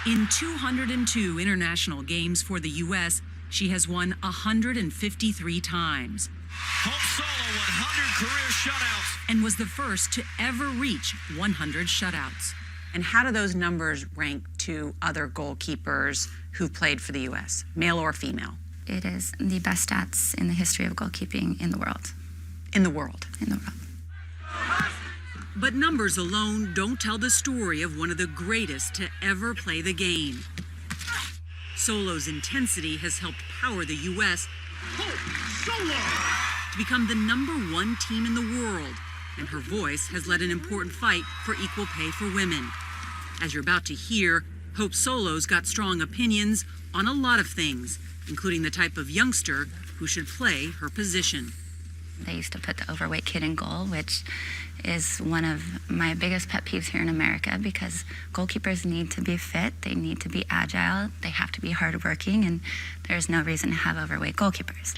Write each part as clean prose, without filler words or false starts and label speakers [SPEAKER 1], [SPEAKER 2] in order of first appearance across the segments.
[SPEAKER 1] In 202 international games for the U.S., she has won 153 times.
[SPEAKER 2] Hope Solo 100 career shutouts.
[SPEAKER 1] And was the first to ever reach 100 shutouts.
[SPEAKER 3] And how do those numbers rank to other goalkeepers who've played for the U.S., male or female?
[SPEAKER 4] It is the best stats in the history of goalkeeping in the world.
[SPEAKER 3] In the world?
[SPEAKER 4] In the world.
[SPEAKER 1] But numbers alone don't tell the story of one of the greatest to ever play the game. Solo's intensity has helped power the U.S. to become the #1 team in the world, and her voice has led an important fight for equal pay for women. As you're about to hear, Hope Solo's got strong opinions on a lot of things, including the type of youngster who should play her position.
[SPEAKER 4] They used to put the overweight kid in goal, which is one of my biggest pet peeves here in America, because goalkeepers need to be fit, they need to be agile, they have to be hardworking, and there's no reason to have overweight goalkeepers.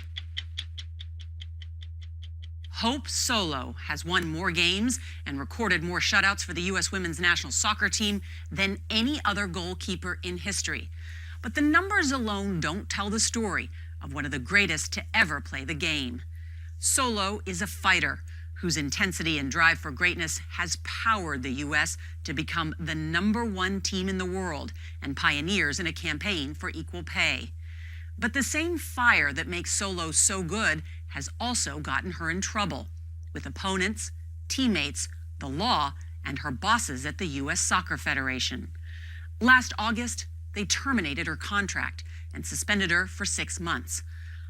[SPEAKER 3] Hope Solo has won more games and recorded more shutouts for the U.S. women's national soccer team than any other goalkeeper in history. But the numbers alone don't tell the story of one of the greatest to ever play the game. Solo is a fighter whose intensity and drive for greatness has powered the U.S. to become the #1 team in the world and pioneers in a campaign for equal pay. But the same fire that makes Solo so good has also gotten her in trouble with opponents, teammates, the law, and her bosses at the U.S. Soccer Federation. Last August, they terminated her contract and suspended her for 6 months.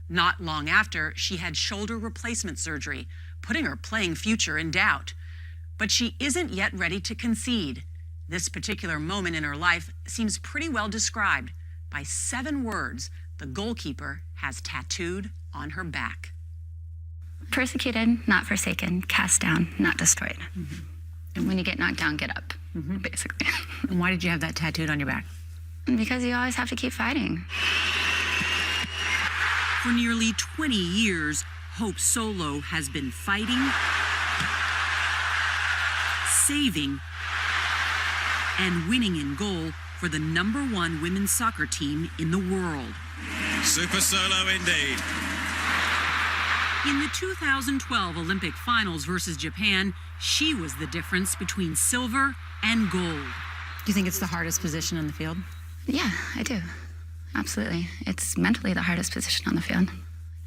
[SPEAKER 3] Not long after, she had shoulder replacement surgery, putting her playing future in doubt. But she isn't yet ready to concede. This particular moment in her life seems pretty well described by 7 words the goalkeeper has tattooed on her back.
[SPEAKER 4] Persecuted, not forsaken, cast down, not destroyed.
[SPEAKER 3] Mm-hmm.
[SPEAKER 4] And when you get knocked down, get up, basically.
[SPEAKER 3] And why did you have that tattooed on your back?
[SPEAKER 4] Because you always have to keep fighting.
[SPEAKER 1] For nearly 20 years, Hope Solo has been fighting, saving, and winning in goal for the #1 women's soccer team in the world.
[SPEAKER 2] Super Solo indeed.
[SPEAKER 1] In the 2012 Olympic finals versus Japan, she was the difference between silver and gold.
[SPEAKER 3] Do you think it's the hardest position on the field?
[SPEAKER 4] Yeah, I do. Absolutely. It's mentally the hardest position on the field.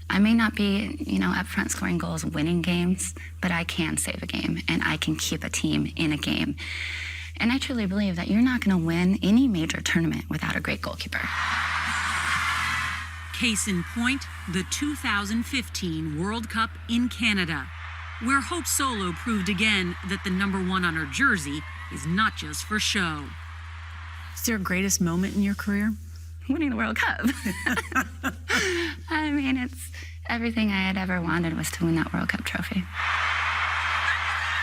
[SPEAKER 4] I may not be, up front scoring goals, winning games, but I can save a game and I can keep a team in a game. And I truly believe that you're not going to win any major tournament without a great goalkeeper.
[SPEAKER 1] Case in point, the 2015 World Cup in Canada, where Hope Solo proved again that the #1 on her jersey is not just for show.
[SPEAKER 3] Is there a greatest moment in your career?
[SPEAKER 4] Winning the World Cup. I mean, it's everything I had ever wanted was to win that World Cup trophy.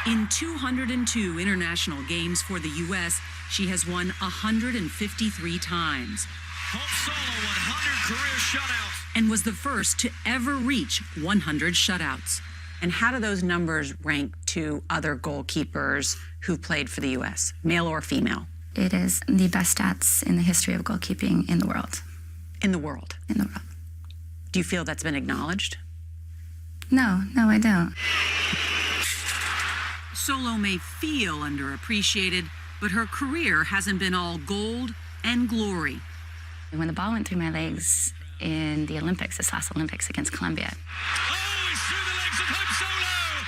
[SPEAKER 1] In 202 international games for the U.S., she has won 153 times.
[SPEAKER 2] Hope Solo 100 career shutouts.
[SPEAKER 1] And was the first to ever reach 100 shutouts.
[SPEAKER 3] And how do those numbers rank to other goalkeepers who've played for the U.S., male or female?
[SPEAKER 4] It is the best stats in the history of goalkeeping in the world.
[SPEAKER 3] In the world?
[SPEAKER 4] In the world.
[SPEAKER 3] Do you feel that's been acknowledged?
[SPEAKER 4] No, I don't.
[SPEAKER 1] Solo may feel underappreciated, but her career hasn't been all gold and glory.
[SPEAKER 4] When the ball went through my legs in the Olympics, this last Olympics against Colombia,
[SPEAKER 2] It's through the legs of Hope Solo.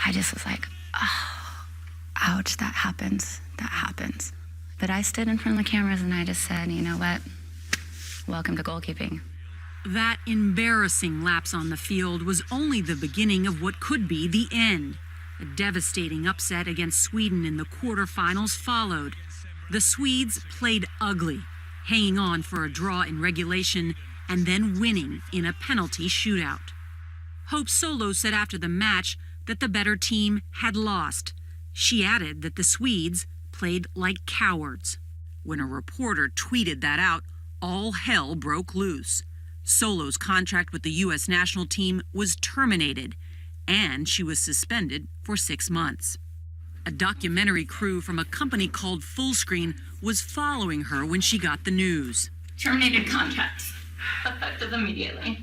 [SPEAKER 4] I just was like, oh, ouch, that happens. But I stood in front of the cameras and I just said, you know what? Welcome to goalkeeping.
[SPEAKER 1] That embarrassing lapse on the field was only the beginning of what could be the end. A devastating upset against Sweden in the quarterfinals followed. The Swedes played ugly, hanging on for a draw in regulation and then winning in a penalty shootout. Hope Solo said after the match that the better team had lost. She added that the Swedes played like cowards. When a reporter tweeted that out, all hell broke loose. Solo's contract with the U.S. national team was terminated, and she was suspended for 6 months. A documentary crew from a company called Fullscreen was following her when she got the news.
[SPEAKER 4] Terminated contract, effective immediately.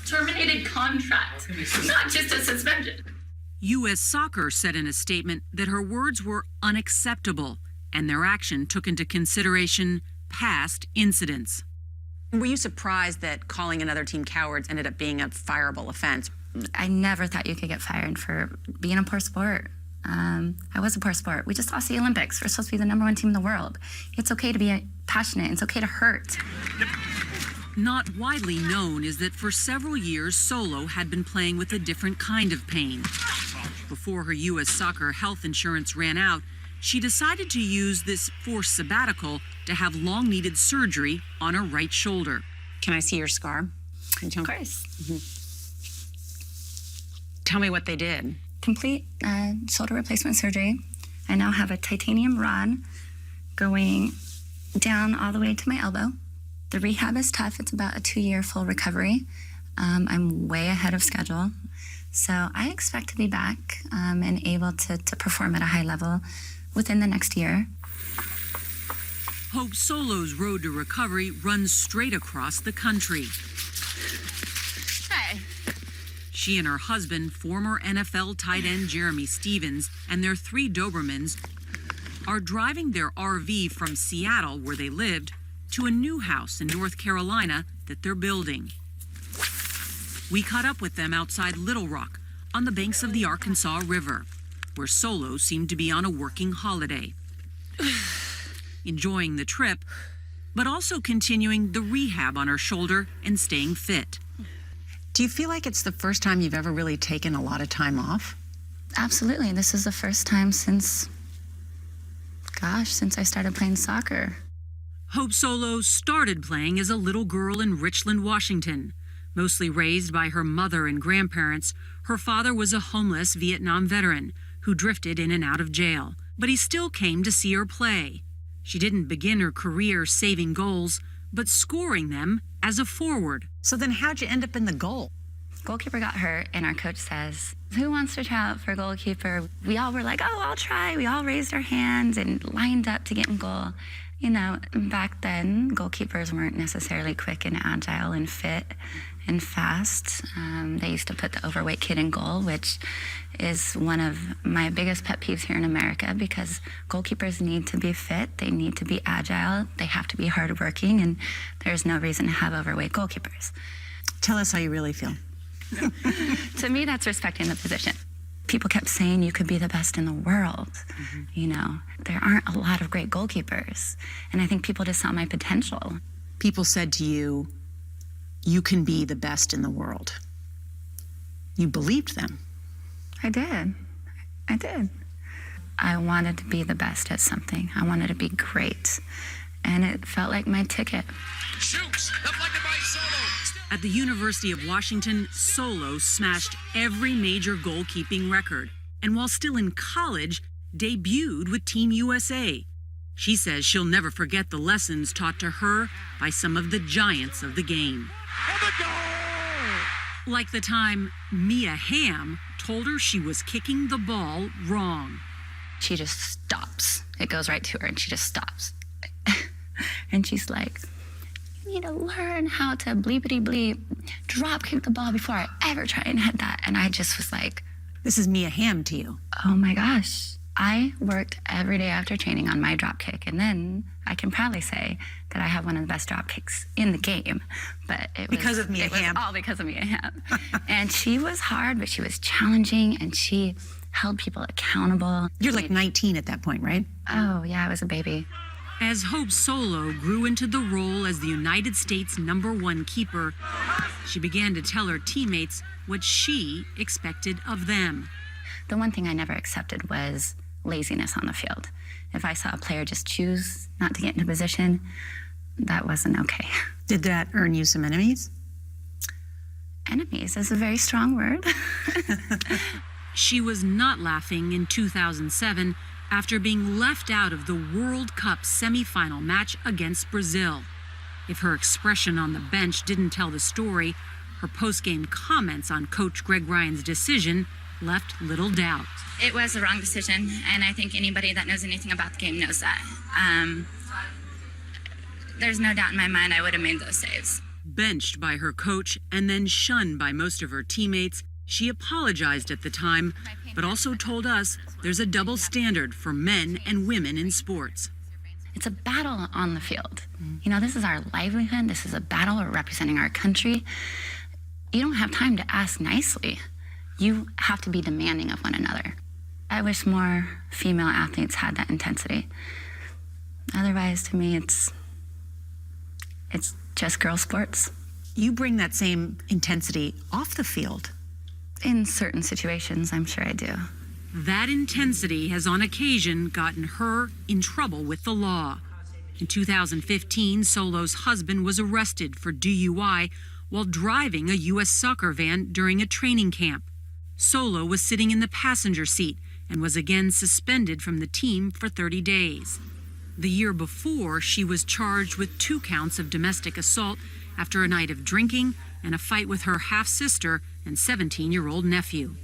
[SPEAKER 4] Terminated contract, not just a suspension.
[SPEAKER 1] U.S. Soccer said in a statement that her words were unacceptable and their action took into consideration past incidents.
[SPEAKER 3] Were you surprised that calling another team cowards ended up being a fireable offense?
[SPEAKER 4] I never thought you could get fired for being a poor sport. I was a poor sport. We just lost the Olympics. We're supposed to be the #1 team in the world. It's okay to be passionate. It's okay to hurt.
[SPEAKER 1] Not widely known is that for several years, Solo had been playing with a different kind of pain. Before her U.S. Soccer health insurance ran out, she decided to use this forced sabbatical to have long-needed surgery on her right shoulder.
[SPEAKER 3] Can I see your scar? Can you tell
[SPEAKER 4] Of
[SPEAKER 3] me?
[SPEAKER 4] course.
[SPEAKER 3] Tell me what they did.
[SPEAKER 4] Complete shoulder replacement surgery. I now have a titanium rod going down all the way to my elbow. The rehab is tough. It's about a 2-year full recovery. I'm way ahead of schedule. So I expect to be back and able to perform at a high level within the next year.
[SPEAKER 1] Hope Solo's road to recovery runs straight across the country.
[SPEAKER 4] Hi.
[SPEAKER 1] She and her husband, former NFL tight end Jerramy Stevens, and their 3 Dobermans are driving their RV from Seattle, where they lived, to a new house in North Carolina that they're building. We caught up with them outside Little Rock on the banks of the Arkansas River, where Solo seemed to be on a working holiday, enjoying the trip, but also continuing the rehab on her shoulder and staying fit.
[SPEAKER 3] Do you feel like it's the first time you've ever really taken a lot of time off?
[SPEAKER 4] Absolutely. This is the first time since I started playing soccer.
[SPEAKER 1] Hope Solo started playing as a little girl in Richland, Washington. Mostly raised by her mother and grandparents, her father was a homeless Vietnam veteran who drifted in and out of jail. But he still came to see her play. She didn't begin her career saving goals, but scoring them as a forward.
[SPEAKER 3] So then how'd you end up in the goal?
[SPEAKER 4] Goalkeeper got hurt, and our coach says, "Who wants to try out for goalkeeper?" We all were like, "Oh, I'll try." We all raised our hands and lined up to get in goal. You know, back then, goalkeepers weren't necessarily quick and agile and fit and fast. They used to put the overweight kid in goal, which is one of my biggest pet peeves here in America, because goalkeepers need to be fit, they need to be agile, they have to be hardworking, and there's no reason to have overweight goalkeepers.
[SPEAKER 3] Tell us how you really feel.
[SPEAKER 4] To me, that's respecting the position. People kept saying you could be the best in the world. You know, there aren't a lot of great goalkeepers. And I think people just saw my potential.
[SPEAKER 3] People said to you, you can be the best in the world. You believed them.
[SPEAKER 4] I did. I wanted to be the best at something. I wanted to be great. And it felt like my ticket.
[SPEAKER 2] Shoots, deflected by Solo.
[SPEAKER 1] At the University of Washington, Solo smashed every major goalkeeping record, and while still in college, debuted with Team USA. She says she'll never forget the lessons taught to her by some of the giants of the game.
[SPEAKER 2] For the goal!
[SPEAKER 1] Like the time Mia Hamm told her she was kicking the ball wrong.
[SPEAKER 4] She just stops. It goes right to her, and she just stops. And she's like, "You need to learn how to bleepity bleep, drop kick the ball before I ever try and hit that." And I just was like,
[SPEAKER 3] This is Mia Hamm to you.
[SPEAKER 4] oh my gosh. I worked every day after training on my drop kick, and then I can proudly say that I have one of the best drop kicks in the game. But it was
[SPEAKER 3] Because of Mia Hamm.
[SPEAKER 4] all because of Mia Hamm. And she was hard, but she was challenging, and she held people accountable.
[SPEAKER 3] You're like 19 at that point, right?
[SPEAKER 4] Oh yeah, I was a baby.
[SPEAKER 1] As Hope Solo grew into the role as the United States #1 keeper, she began to tell her teammates what she expected of them.
[SPEAKER 4] The one thing I never accepted was laziness on the field. If I saw a player just choose not to get into position, that wasn't okay.
[SPEAKER 3] Did that earn you some enemies?
[SPEAKER 4] Enemies is a very strong word.
[SPEAKER 1] She was not laughing in 2007 after being left out of the World Cup semifinal match against Brazil. If her expression on the bench didn't tell the story, her post-game comments on Coach Greg Ryan's decision left little doubt.
[SPEAKER 4] It was the wrong decision, and I think anybody that knows anything about the game knows that. There's no doubt in my mind I would have made those saves.
[SPEAKER 1] Benched by her coach and then shunned by most of her teammates, she apologized at the time, but also told us there's a double standard for men and women in sports.
[SPEAKER 4] It's a battle on the field. You know, this is our livelihood. This is a battle. We're representing our country. You don't have time to ask nicely. You have to be demanding of one another. I wish more female athletes had that intensity. Otherwise, to me, it's just girl sports.
[SPEAKER 3] You bring that same intensity off the field.
[SPEAKER 4] In certain situations, I'm sure I do.
[SPEAKER 1] That intensity has on occasion gotten her in trouble with the law. In 2015, Solo's husband was arrested for DUI while driving a U.S. soccer van during a training camp. Solo was sitting in the passenger seat and was again suspended from the team for 30 days. The year before, she was charged with 2 counts of domestic assault after a night of drinking and a fight with her half-sister and 17-year-old nephew.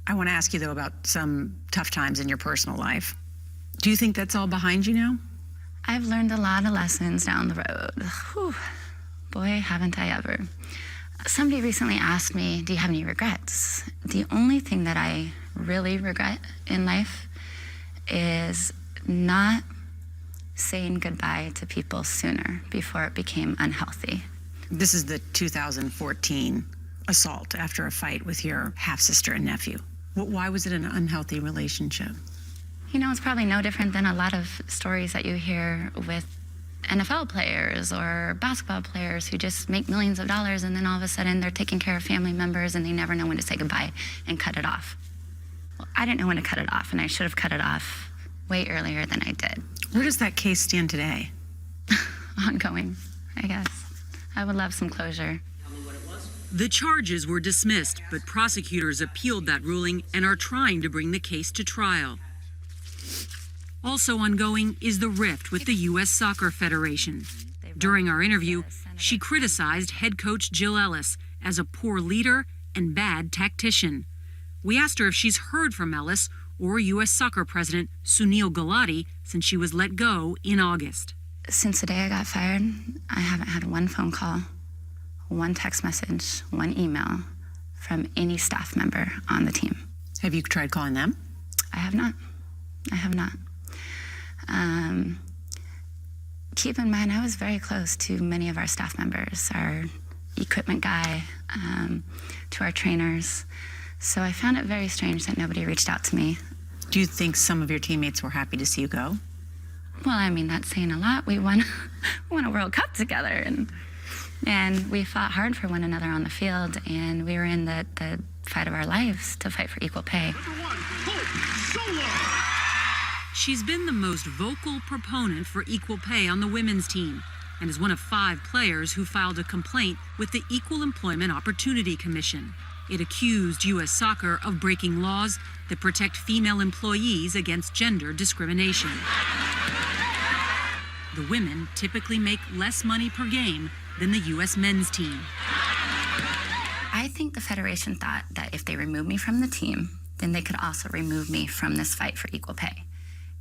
[SPEAKER 3] I want to ask you, though, about some tough times in your personal life. Do you think that's all behind you now?
[SPEAKER 4] I've learned a lot of lessons down the road. Whew. Boy, haven't I ever. Somebody recently asked me, do you have any regrets? The only thing that I really regret in life is not saying goodbye to people sooner before it became unhealthy.
[SPEAKER 3] This is the 2014 assault after a fight with your half-sister and nephew. Why was it an unhealthy relationship?
[SPEAKER 4] You know, it's probably no different than a lot of stories that you hear with NFL players or basketball players who just make millions of dollars and then all of a sudden they're taking care of family members and they never know when to say goodbye and cut it off. Well, I didn't know when to cut it off, and I should have cut it off way earlier than I did.
[SPEAKER 3] Where does that case stand today?
[SPEAKER 4] Ongoing, I guess. I would love some closure.
[SPEAKER 1] The charges were dismissed, but prosecutors appealed that ruling and are trying to bring the case to trial. Also ongoing is the rift with the U.S. Soccer Federation. During our interview, she criticized head coach Jill Ellis as a poor leader and bad tactician. We asked her if she's heard from Ellis or U.S. Soccer President Sunil Gulati since she was let go in August.
[SPEAKER 4] Since the day I got fired, I haven't had one phone call, one text message, one email from any staff member on the team.
[SPEAKER 3] Have you tried calling them?
[SPEAKER 4] I have not. Keep in mind, I was very close to many of our staff members, our equipment guy, to our trainers. So I found it very strange that nobody reached out to me.
[SPEAKER 3] Do you think some of your teammates were happy to see you go?
[SPEAKER 4] Well, I mean, that's saying a lot. We won a World Cup together, and we fought hard for one another on the field, and we were in the fight of our lives to fight for equal pay.
[SPEAKER 1] She's been the most vocal proponent for equal pay on the women's team and is one of 5 players who filed a complaint with the Equal Employment Opportunity Commission. It accused U.S. Soccer of breaking laws that protect female employees against gender discrimination. The women typically make less money per game than the U.S. men's team.
[SPEAKER 4] I think the Federation thought that if they removed me from the team, then they could also remove me from this fight for equal pay.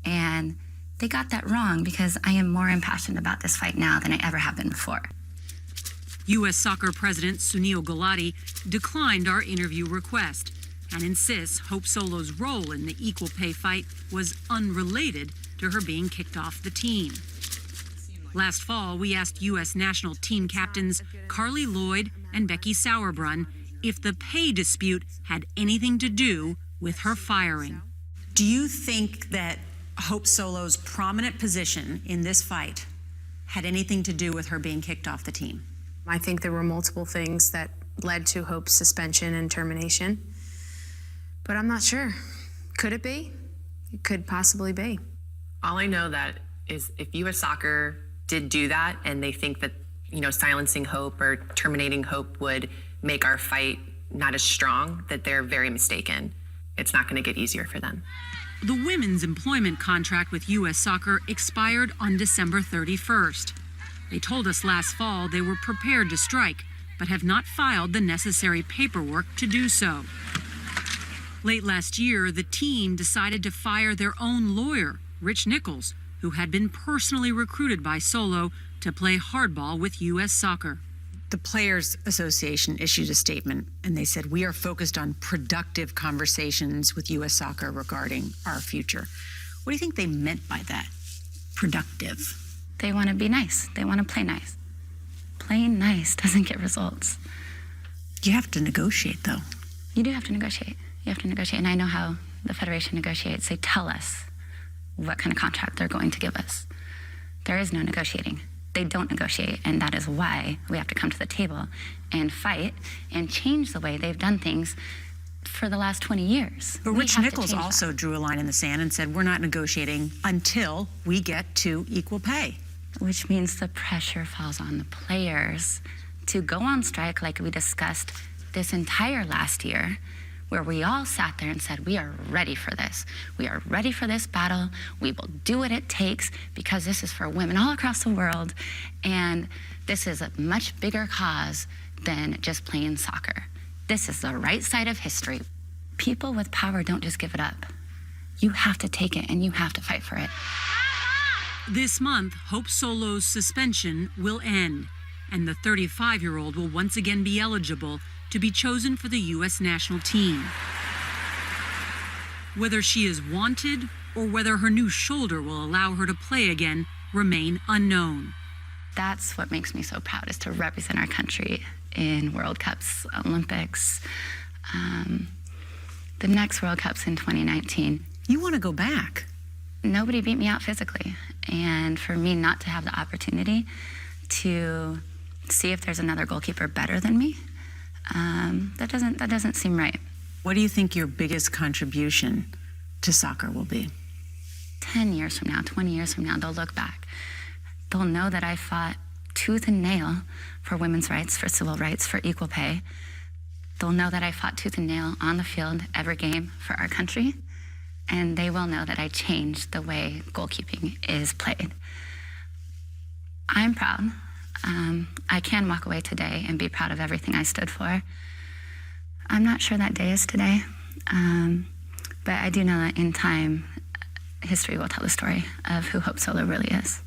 [SPEAKER 4] And they got that wrong because I am more impassioned about this fight now than I ever have been before.
[SPEAKER 1] U.S. Soccer President Sunil Gulati declined our interview request and insists Hope Solo's role in the equal pay fight was unrelated to her being kicked off the team. Last fall, we asked U.S. national team captains Carly Lloyd and Becky Sauerbrunn if the pay dispute had anything to do with her firing.
[SPEAKER 3] Do you think that Hope Solo's prominent position in this fight had anything to do with her being kicked off the team?
[SPEAKER 5] I think there were multiple things that led to Hope's suspension and termination, but I'm not sure. Could it be? It could possibly be.
[SPEAKER 6] All I know that is if U.S. Soccer did do that and they think that, silencing Hope or terminating Hope would make our fight not as strong, that they're very mistaken. It's not going to get easier for them.
[SPEAKER 1] The women's employment contract with U.S. Soccer expired on December 31st. They told us last fall they were prepared to strike, but have not filed the necessary paperwork to do so. Late last year, the team decided to fire their own lawyer, Nichols, who had been personally recruited by Solo to play hardball with U.S. Soccer.
[SPEAKER 3] The Players Association issued a statement, and they said, we are focused on productive conversations with U.S. Soccer regarding our future. What do you think they meant by that? Productive.
[SPEAKER 4] They want to be nice. They want to play nice. Playing nice doesn't get results.
[SPEAKER 3] You have to negotiate, though.
[SPEAKER 4] You do have to negotiate. You have to negotiate. And I know how the Federation negotiates. They tell us what kind of contract they're going to give us. There is no negotiating. They don't negotiate, and that is why we have to come to the table and fight and change the way they've done things for the last 20 years.
[SPEAKER 3] But Nichols also drew a line in the sand and said, we're not negotiating until we get to equal pay.
[SPEAKER 4] Which means the pressure falls on the players to go on strike like we discussed this entire last year, where we all sat there and said, we are ready for this. We are ready for this battle. We will do what it takes because this is for women all across the world. And this is a much bigger cause than just playing soccer. This is the right side of history. People with power don't just give it up. You have to take it and you have to fight for it.
[SPEAKER 1] This month, Hope Solo's suspension will end, and the 35-year-old will once again be eligible to be chosen for the U.S. national team. Whether she is wanted or whether her new shoulder will allow her to play again remain unknown.
[SPEAKER 4] That's what makes me so proud, is to represent our country in World Cups, Olympics, the next World Cups in 2019.
[SPEAKER 3] You want to go back?
[SPEAKER 4] Nobody beat me out physically. And for me not to have the opportunity to see if there's another goalkeeper better than me, that doesn't seem right.
[SPEAKER 3] What do you think your biggest contribution to soccer will be?
[SPEAKER 4] 10 years from now, 20 years from now, they'll look back. They'll know that I fought tooth and nail for women's rights, for civil rights, for equal pay. They'll know that I fought tooth and nail on the field every game for our country. And they will know that I changed the way goalkeeping is played. I'm proud. I can walk away today and be proud of everything I stood for. I'm not sure that day is today, but I do know that in time, history will tell the story of who Hope Solo really is.